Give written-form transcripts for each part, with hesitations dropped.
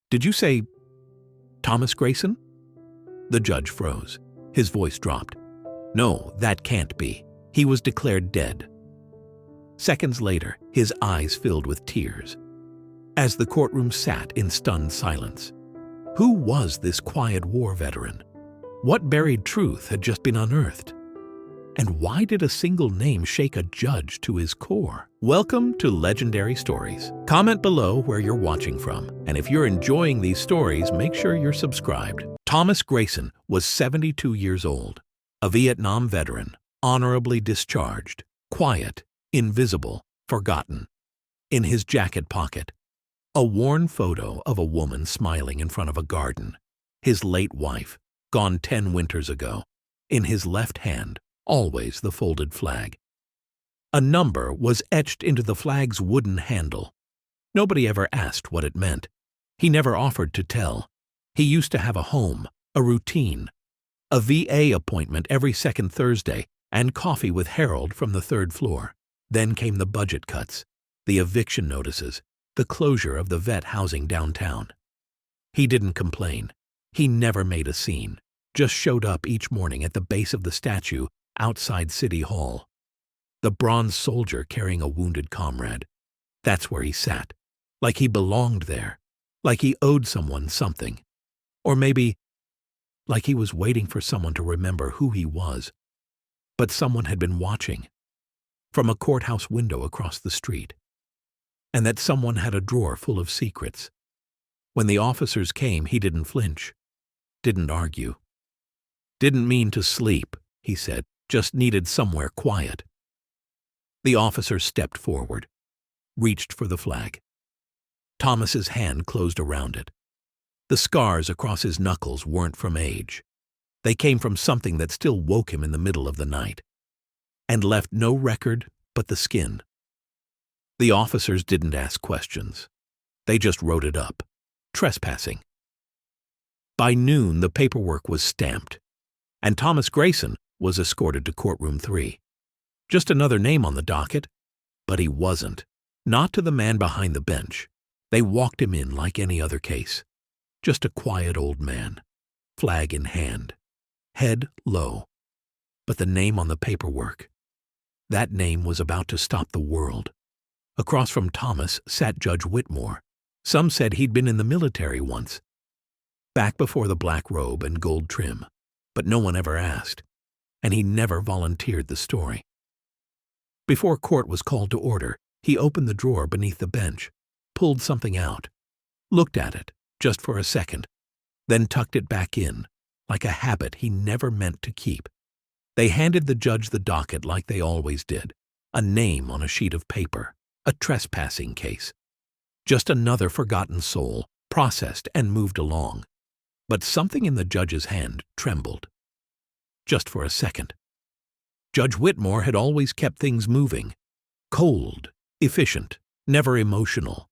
Did you say Thomas Grayson? The judge froze. His voice dropped. No, that can't be. He was declared dead. Seconds later, his eyes filled with tears. As the courtroom sat in stunned silence, who was this quiet war veteran? What buried truth had just been unearthed? And why did a single name shake a judge to his core? Welcome to Legendary Stories. Comment below where you're watching from. And if you're enjoying these stories, make sure you're subscribed. Thomas Grayson was 72 years old, a Vietnam veteran, honorably discharged, quiet, invisible, forgotten. In his jacket pocket, a worn photo of a woman smiling in front of a garden, his late wife, gone 10 winters ago. In his left hand, always the folded flag. A number was etched into the flag's wooden handle. Nobody ever asked what it meant. He never offered to tell. He used to have a home, a routine, a VA appointment every second Thursday, and coffee with Harold from the 3rd floor. Then came the budget cuts, the eviction notices, the closure of the vet housing downtown. He didn't complain. He never made a scene, just showed up each morning at the base of the statue outside City Hall. The bronze soldier carrying a wounded comrade. That's where he sat, like he belonged there, like he owed someone something. Or maybe, like he was waiting for someone to remember who he was. But someone had been watching, from a courthouse window across the street. And that someone had a drawer full of secrets. When the officers came, he didn't flinch, didn't argue. Didn't mean to sleep, he said, just needed somewhere quiet. The officer stepped forward, reached for the flag. Thomas's hand closed around it. The scars across his knuckles weren't from age. They came from something that still woke him in the middle of the night, and left no record but the skin. The officers didn't ask questions. They just wrote it up. Trespassing. By noon, the paperwork was stamped, and Thomas Grayson was escorted to courtroom 3. Just another name on the docket, but he wasn't. Not to the man behind the bench. They walked him in like any other case. Just a quiet old man, flag in hand, head low. But the name on the paperwork, that name was about to stop the world. Across from Thomas sat Judge Whitmore. Some said he'd been in the military once, back before the black robe and gold trim, but no one ever asked, and he never volunteered the story. Before court was called to order, he opened the drawer beneath the bench, pulled something out, looked at it just for a second, then tucked it back in, like a habit he never meant to keep. They handed the judge the docket like they always did, a name on a sheet of paper, a trespassing case. Just another forgotten soul, processed and moved along. But something in the judge's hand trembled. Just for a second. Judge Whitmore had always kept things moving. Cold, efficient, never emotional.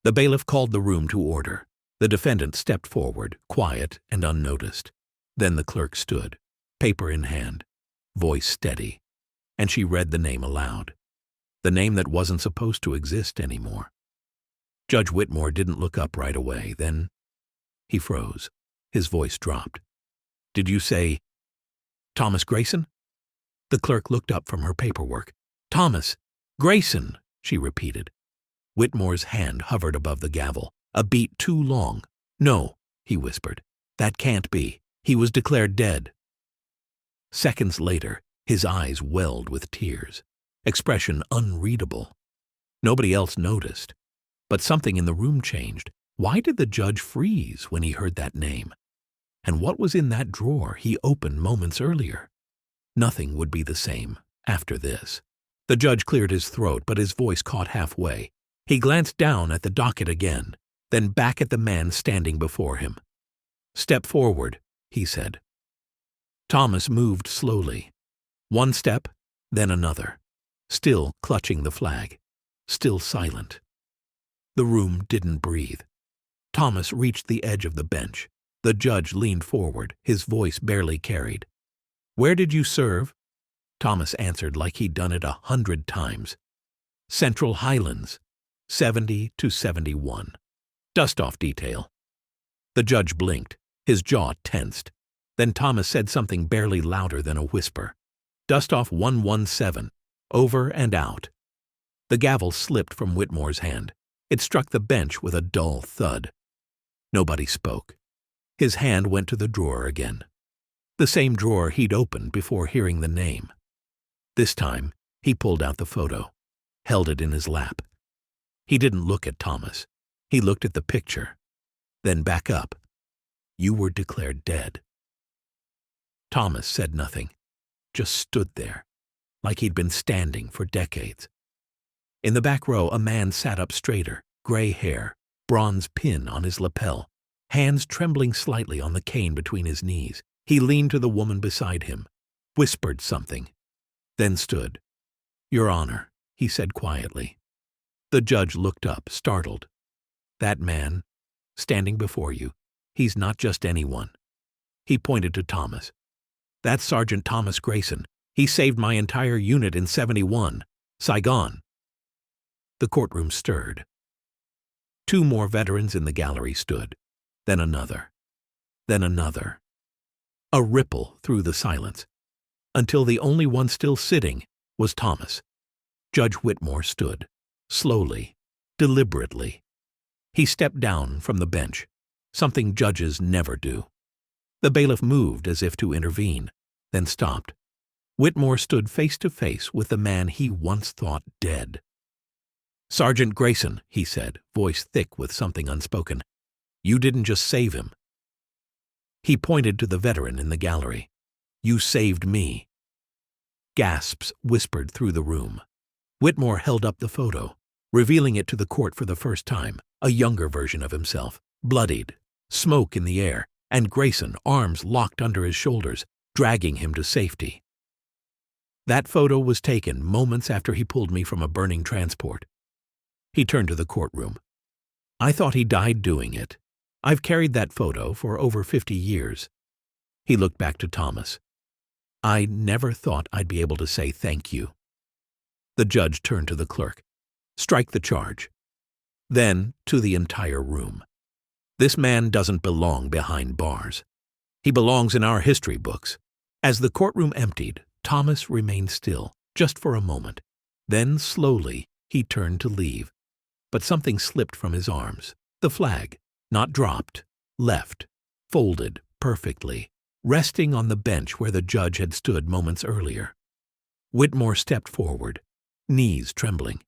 The bailiff called the room to order. The defendant stepped forward, quiet and unnoticed. Then the clerk stood, paper in hand, voice steady, and she read the name aloud. The name that wasn't supposed to exist anymore. Judge Whitmore didn't look up right away. Then he froze. His voice dropped. Did you say Thomas Grayson? The clerk looked up from her paperwork. Thomas Grayson, she repeated. Whitmore's hand hovered above the gavel, a beat too long. No, he whispered. That can't be. He was declared dead. Seconds later, his eyes welled with tears, expression unreadable. Nobody else noticed, but something in the room changed. Why did the judge freeze when he heard that name? And what was in that drawer he opened moments earlier? Nothing would be the same after this. The judge cleared his throat, but his voice caught halfway. He glanced down at the docket again, then back at the man standing before him. Step forward, he said. Thomas moved slowly. One step, then another, still clutching the flag, still silent. The room didn't breathe. Thomas reached the edge of the bench. The judge leaned forward, his voice barely carried. Where did you serve? Thomas answered like he'd done it 100 times. Central Highlands, 70 to 71. Dust-off detail. The judge blinked, his jaw tensed. Then Thomas said something barely louder than a whisper. Dust-off 117, over and out. The gavel slipped from Whitmore's hand. It struck the bench with a dull thud. Nobody spoke. His hand went to the drawer again. The same drawer he'd opened before hearing the name. This time, he pulled out the photo, held it in his lap. He didn't look at Thomas. He looked at the picture, then back up. You were declared dead. Thomas said nothing, just stood there, like he'd been standing for decades. In the back row, a man sat up straighter, gray hair, bronze pin on his lapel, hands trembling slightly on the cane between his knees. He leaned to the woman beside him, whispered something, then stood. Your Honor, he said quietly. The judge looked up, startled. That man, standing before you, he's not just anyone. He pointed to Thomas. That's Sergeant Thomas Grayson. He saved my entire unit in '71, Saigon. The courtroom stirred. 2 more veterans in the gallery stood, then another, then another. A ripple through the silence, until the only one still sitting was Thomas. Judge Whitmore stood, slowly, deliberately. He stepped down from the bench, something judges never do. The bailiff moved as if to intervene, then stopped. Whitmore stood face to face with the man he once thought dead. Sergeant Grayson, he said, voice thick with something unspoken. You didn't just save him. He pointed to the veteran in the gallery. You saved me. Gasps whispered through the room. Whitmore held up the photo, revealing it to the court for the first time, a younger version of himself, bloodied, smoke in the air, and Grayson, arms locked under his shoulders, dragging him to safety. That photo was taken moments after he pulled me from a burning transport. He turned to the courtroom. I thought he died doing it. I've carried that photo for over 50 years. He looked back to Thomas. I never thought I'd be able to say thank you. The judge turned to the clerk. Strike the charge. Then to the entire room. This man doesn't belong behind bars. He belongs in our history books. As the courtroom emptied, Thomas remained still, just for a moment. Then, slowly, he turned to leave. But something slipped from his arms. The flag, not dropped, left, folded perfectly, resting on the bench where the judge had stood moments earlier. Whitmore stepped forward, knees trembling.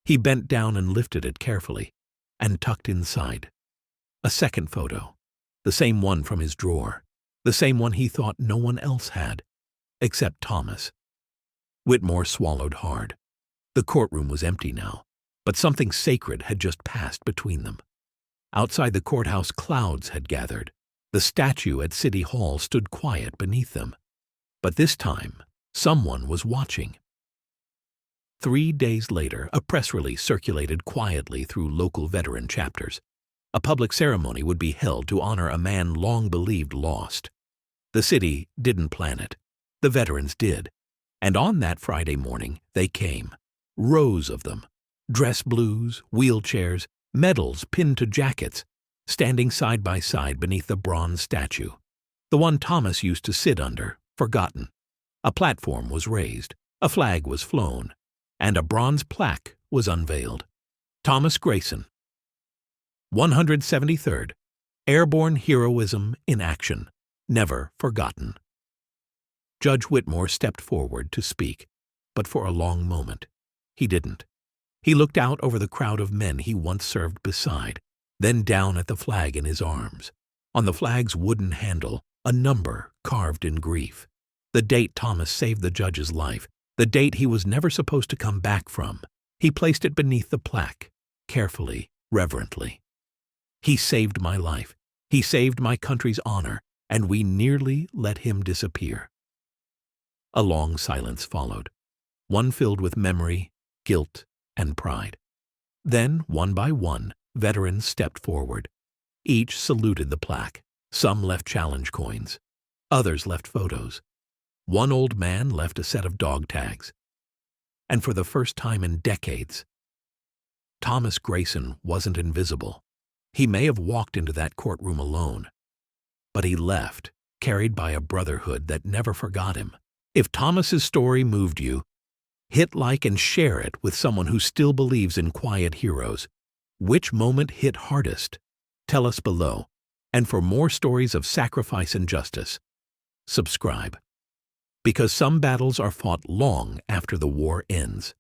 He bent down and lifted it carefully, and tucked inside. A second photo, the same one from his drawer, the same one he thought no one else had, except Thomas. Whitmore swallowed hard. The courtroom was empty now, but something sacred had just passed between them. Outside the courthouse, clouds had gathered. The statue at City Hall stood quiet beneath them. But this time, someone was watching. 3 days later, a press release circulated quietly through local veteran chapters. A public ceremony would be held to honor a man long believed lost. The city didn't plan it. The veterans did. And on that Friday morning, they came. Rows of them. Dress blues, wheelchairs, medals pinned to jackets, standing side by side beneath the bronze statue. The one Thomas used to sit under, forgotten. A platform was raised, a flag was flown, and a bronze plaque was unveiled. Thomas Grayson, 173rd, Airborne Heroism in Action, Never Forgotten. Judge Whitmore stepped forward to speak, but for a long moment, he didn't. He looked out over the crowd of men he once served beside, then down at the flag in his arms. On the flag's wooden handle, a number carved in grief. The date Thomas saved the judge's life, the date he was never supposed to come back from. He placed it beneath the plaque, carefully, reverently. He saved my life. He saved my country's honor, and we nearly let him disappear. A long silence followed, one filled with memory, guilt, and pride. Then, one by one, veterans stepped forward. Each saluted the plaque. Some left challenge coins. Others left photos. One old man left a set of dog tags. And for the first time in decades, Thomas Grayson wasn't invisible. He may have walked into that courtroom alone, but he left, carried by a brotherhood that never forgot him. If Thomas's story moved you, hit like and share it with someone who still believes in quiet heroes. Which moment hit hardest? Tell us below. And for more stories of sacrifice and justice, subscribe. Because some battles are fought long after the war ends.